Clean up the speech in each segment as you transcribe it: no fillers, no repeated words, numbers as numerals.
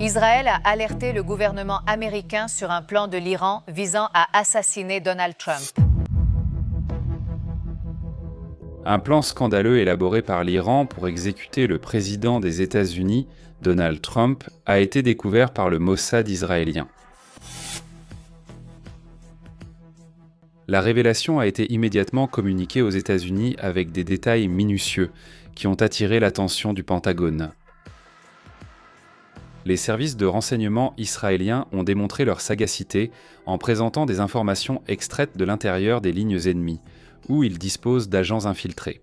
Israël a alerté le gouvernement américain sur un plan de l'Iran visant à assassiner Donald Trump. Un plan scandaleux élaboré par l'Iran pour exécuter le président des États-Unis, Donald Trump, a été découvert par le Mossad israélien. La révélation a été immédiatement communiquée aux États-Unis avec des détails minutieux qui ont attiré l'attention du Pentagone. Les services de renseignement israéliens ont démontré leur sagacité en présentant des informations extraites de l'intérieur des lignes ennemies, où ils disposent d'agents infiltrés.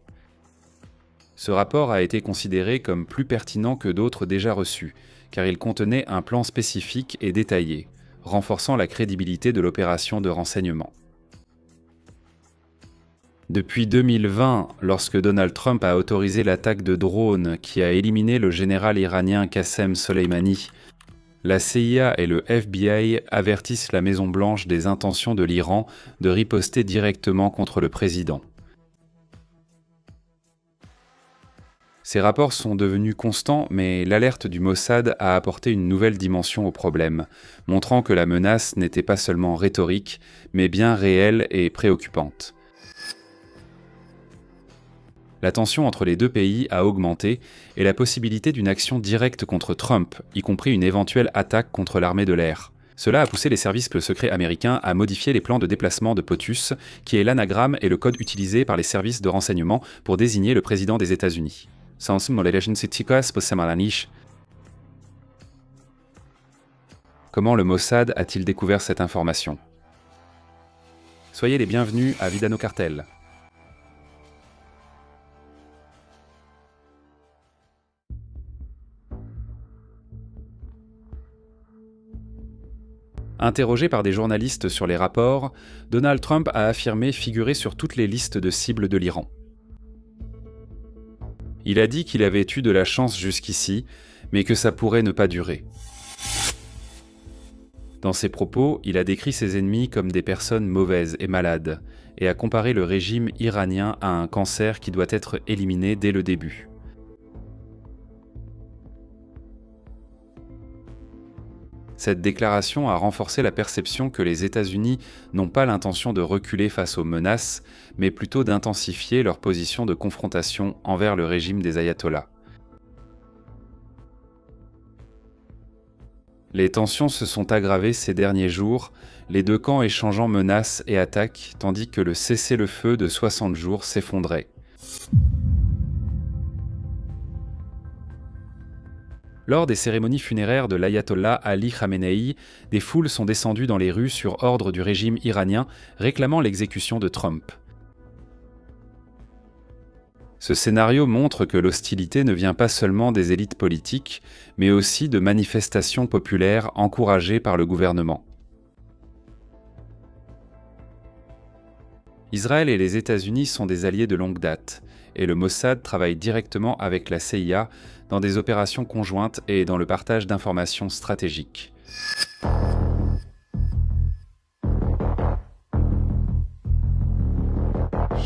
Ce rapport a été considéré comme plus pertinent que d'autres déjà reçus, car il contenait un plan spécifique et détaillé, renforçant la crédibilité de l'opération de renseignement. Depuis 2020, lorsque Donald Trump a autorisé l'attaque de drones qui a éliminé le général iranien Qassem Soleimani, la CIA et le FBI avertissent la Maison-Blanche des intentions de l'Iran de riposter directement contre le président. Ces rapports sont devenus constants, mais l'alerte du Mossad a apporté une nouvelle dimension au problème, montrant que la menace n'était pas seulement rhétorique, mais bien réelle et préoccupante. La tension entre les deux pays a augmenté et la possibilité d'une action directe contre Trump, y compris une éventuelle attaque contre l'armée de l'air. Cela a poussé les services secrets américains à modifier les plans de déplacement de POTUS, qui est l'anagramme et le code utilisé par les services de renseignement pour désigner le président des États-Unis. Comment le Mossad a-t-il découvert cette information? Soyez les bienvenus à Vidano Cartel. Interrogé par des journalistes sur les rapports, Donald Trump a affirmé figurer sur toutes les listes de cibles de l'Iran. Il a dit qu'il avait eu de la chance jusqu'ici, mais que ça pourrait ne pas durer. Dans ses propos, il a décrit ses ennemis comme des personnes mauvaises et malades, et a comparé le régime iranien à un cancer qui doit être éliminé dès le début. Cette déclaration a renforcé la perception que les États-Unis n'ont pas l'intention de reculer face aux menaces, mais plutôt d'intensifier leur position de confrontation envers le régime des ayatollahs. Les tensions se sont aggravées ces derniers jours, les deux camps échangeant menaces et attaques, tandis que le cessez-le-feu de 60 jours s'effondrait. Lors des cérémonies funéraires de l'ayatollah Ali Khamenei, des foules sont descendues dans les rues sur ordre du régime iranien, réclamant l'exécution de Trump. Ce scénario montre que l'hostilité ne vient pas seulement des élites politiques, mais aussi de manifestations populaires encouragées par le gouvernement. Israël et les États-Unis sont des alliés de longue date, et le Mossad travaille directement avec la CIA dans des opérations conjointes et dans le partage d'informations stratégiques.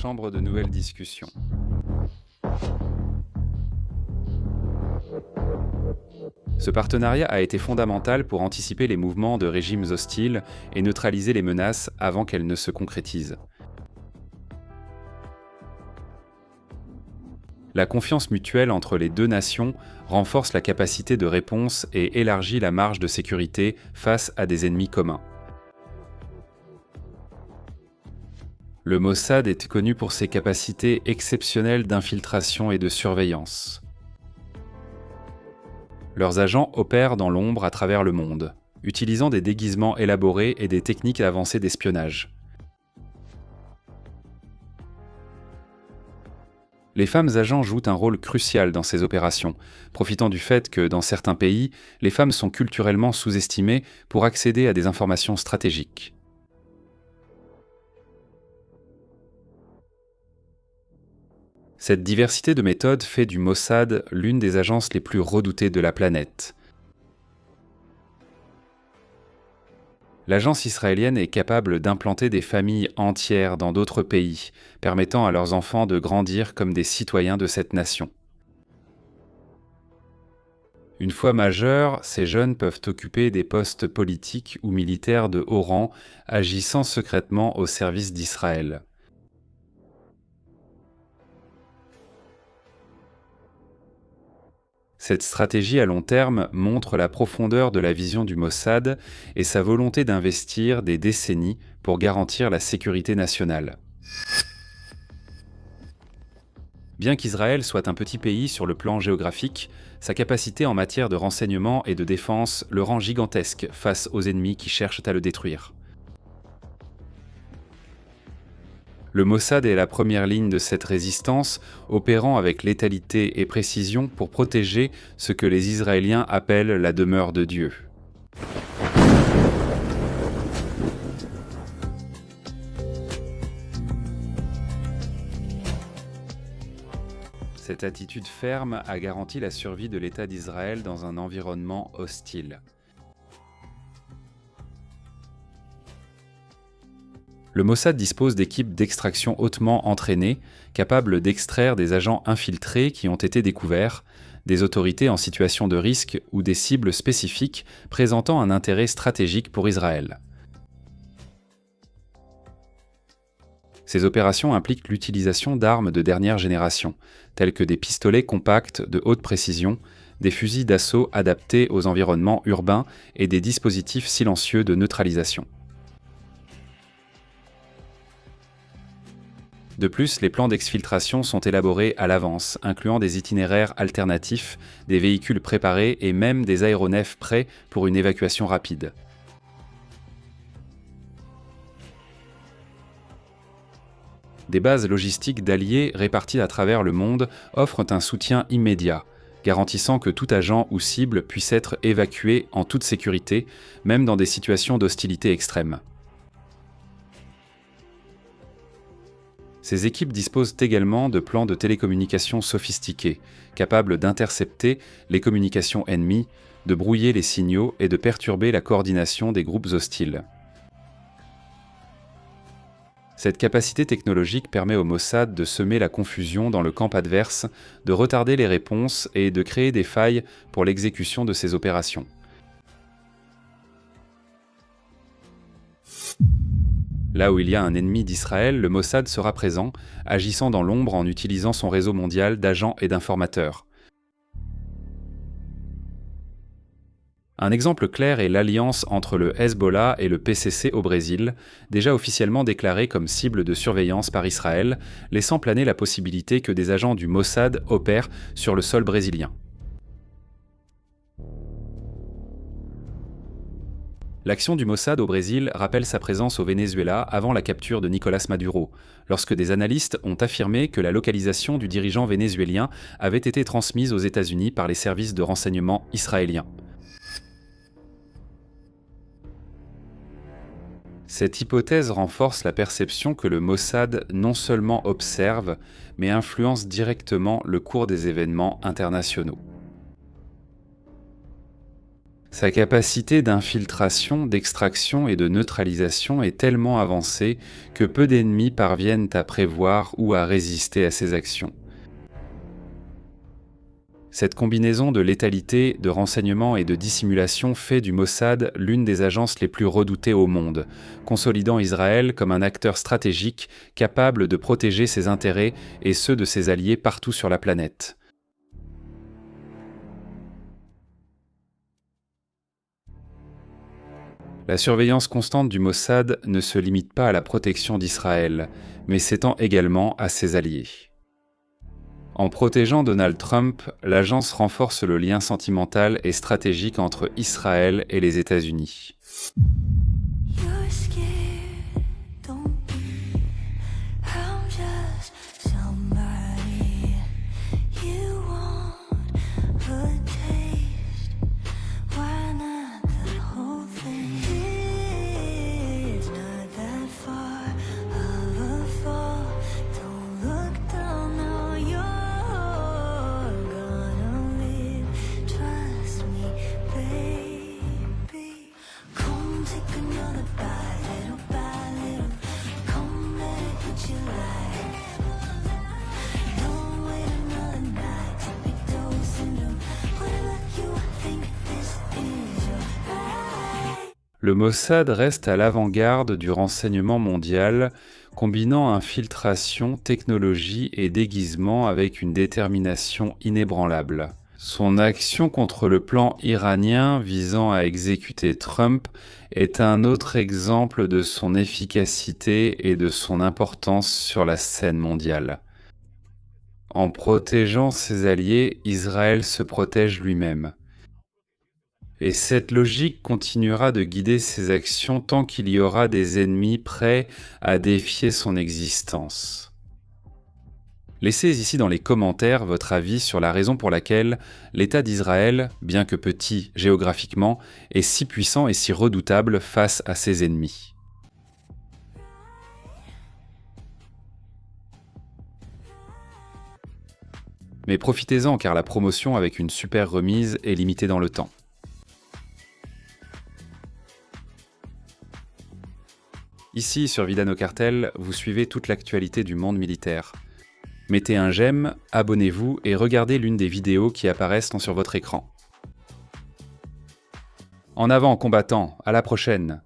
Chambre de nouvelles discussions. Ce partenariat a été fondamental pour anticiper les mouvements de régimes hostiles et neutraliser les menaces avant qu'elles ne se concrétisent. La confiance mutuelle entre les deux nations renforce la capacité de réponse et élargit la marge de sécurité face à des ennemis communs. Le Mossad est connu pour ses capacités exceptionnelles d'infiltration et de surveillance. Leurs agents opèrent dans l'ombre à travers le monde, utilisant des déguisements élaborés et des techniques avancées d'espionnage. Les femmes agents jouent un rôle crucial dans ces opérations, profitant du fait que, dans certains pays, les femmes sont culturellement sous-estimées pour accéder à des informations stratégiques. Cette diversité de méthodes fait du Mossad l'une des agences les plus redoutées de la planète. L'agence israélienne est capable d'implanter des familles entières dans d'autres pays, permettant à leurs enfants de grandir comme des citoyens de cette nation. Une fois majeurs, ces jeunes peuvent occuper des postes politiques ou militaires de haut rang, agissant secrètement au service d'Israël. Cette stratégie à long terme montre la profondeur de la vision du Mossad et sa volonté d'investir des décennies pour garantir la sécurité nationale. Bien qu'Israël soit un petit pays sur le plan géographique, sa capacité en matière de renseignement et de défense le rend gigantesque face aux ennemis qui cherchent à le détruire. Le Mossad est la première ligne de cette résistance, opérant avec létalité et précision pour protéger ce que les Israéliens appellent la demeure de Dieu. Cette attitude ferme a garanti la survie de l'État d'Israël dans un environnement hostile. Le Mossad dispose d'équipes d'extraction hautement entraînées, capables d'extraire des agents infiltrés qui ont été découverts, des autorités en situation de risque ou des cibles spécifiques présentant un intérêt stratégique pour Israël. Ces opérations impliquent l'utilisation d'armes de dernière génération, telles que des pistolets compacts de haute précision, des fusils d'assaut adaptés aux environnements urbains et des dispositifs silencieux de neutralisation. De plus, les plans d'exfiltration sont élaborés à l'avance, incluant des itinéraires alternatifs, des véhicules préparés et même des aéronefs prêts pour une évacuation rapide. Des bases logistiques d'alliés réparties à travers le monde offrent un soutien immédiat, garantissant que tout agent ou cible puisse être évacué en toute sécurité, même dans des situations d'hostilité extrême. Ces équipes disposent également de plans de télécommunications sophistiqués, capables d'intercepter les communications ennemies, de brouiller les signaux et de perturber la coordination des groupes hostiles. Cette capacité technologique permet au Mossad de semer la confusion dans le camp adverse, de retarder les réponses et de créer des failles pour l'exécution de ces opérations. Là où il y a un ennemi d'Israël, le Mossad sera présent, agissant dans l'ombre en utilisant son réseau mondial d'agents et d'informateurs. Un exemple clair est l'alliance entre le Hezbollah et le PCC au Brésil, déjà officiellement déclaré comme cible de surveillance par Israël, laissant planer la possibilité que des agents du Mossad opèrent sur le sol brésilien. L'action du Mossad au Brésil rappelle sa présence au Venezuela avant la capture de Nicolás Maduro, lorsque des analystes ont affirmé que la localisation du dirigeant vénézuélien avait été transmise aux États-Unis par les services de renseignement israéliens. Cette hypothèse renforce la perception que le Mossad non seulement observe, mais influence directement le cours des événements internationaux. Sa capacité d'infiltration, d'extraction et de neutralisation est tellement avancée que peu d'ennemis parviennent à prévoir ou à résister à ses actions. Cette combinaison de létalité, de renseignement et de dissimulation fait du Mossad l'une des agences les plus redoutées au monde, consolidant Israël comme un acteur stratégique capable de protéger ses intérêts et ceux de ses alliés partout sur la planète. La surveillance constante du Mossad ne se limite pas à la protection d'Israël, mais s'étend également à ses alliés. En protégeant Donald Trump, l'agence renforce le lien sentimental et stratégique entre Israël et les États-Unis. Le Mossad reste à l'avant-garde du renseignement mondial, combinant infiltration, technologie et déguisement avec une détermination inébranlable. Son action contre le plan iranien visant à exécuter Trump est un autre exemple de son efficacité et de son importance sur la scène mondiale. En protégeant ses alliés, Israël se protège lui-même. Et cette logique continuera de guider ses actions tant qu'il y aura des ennemis prêts à défier son existence. Laissez ici dans les commentaires votre avis sur la raison pour laquelle l'État d'Israël, bien que petit géographiquement, est si puissant et si redoutable face à ses ennemis. Mais profitez-en car la promotion avec une super remise est limitée dans le temps. Ici, sur Vidano Cartel, vous suivez toute l'actualité du monde militaire. Mettez un j'aime, abonnez-vous et regardez l'une des vidéos qui apparaissent sur votre écran. En avant, combattants, à la prochaine!